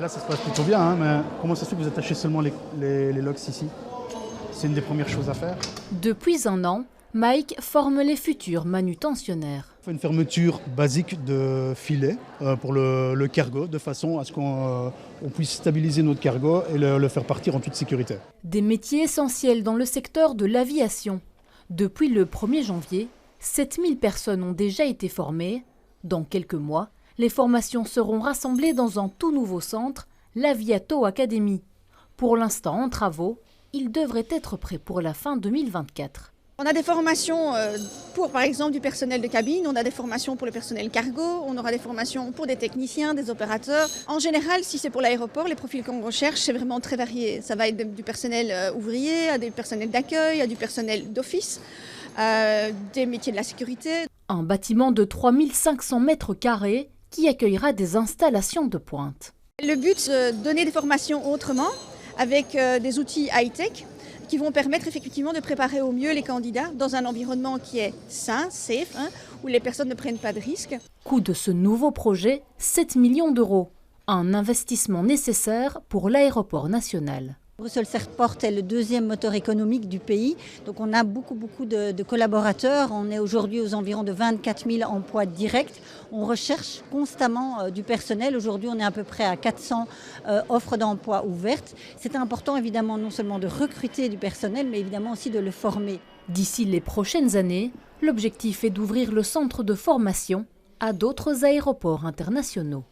Là, ça se passe plutôt bien, hein, mais comment ça se fait que vous attachez seulement les LOX ici? C'est une des premières choses à faire. Depuis un an, Mike forme les futurs manutentionnaires. On fait une fermeture basique de filet pour le cargo, de façon à ce qu'on puisse stabiliser notre cargo et le faire partir en toute sécurité. Des métiers essentiels dans le secteur de l'aviation. Depuis le 1er janvier, 7000 personnes ont déjà été formées. Dans quelques mois, les formations seront rassemblées dans un tout nouveau centre, l'Aviato Academy. Pour l'instant en travaux, il devrait être prêt pour la fin 2024. On a des formations pour, par exemple, du personnel de cabine, on a des formations pour le personnel cargo, on aura des formations pour des techniciens, des opérateurs. En général, si c'est pour l'aéroport, les profils qu'on recherche, c'est vraiment très varié. Ça va être du personnel ouvrier, à des personnels d'accueil, à du personnel d'office, des métiers de la sécurité. Un bâtiment de 3500 mètres carrés qui accueillera des installations de pointe. Le but, c'est de donner des formations autrement, avec des outils high-tech, qui vont permettre effectivement de préparer au mieux les candidats dans un environnement qui est sain, safe, où les personnes ne prennent pas de risques. Coût de ce nouveau projet, 7 millions d'euros. Un investissement nécessaire pour l'aéroport national. Bruxelles Airport est le deuxième moteur économique du pays, donc on a beaucoup de collaborateurs. On est aujourd'hui aux environs de 24 000 emplois directs. On recherche constamment du personnel. Aujourd'hui, on est à peu près à 400 offres d'emploi ouvertes. C'est important évidemment non seulement de recruter du personnel, mais évidemment aussi de le former. D'ici les prochaines années, l'objectif est d'ouvrir le centre de formation à d'autres aéroports internationaux.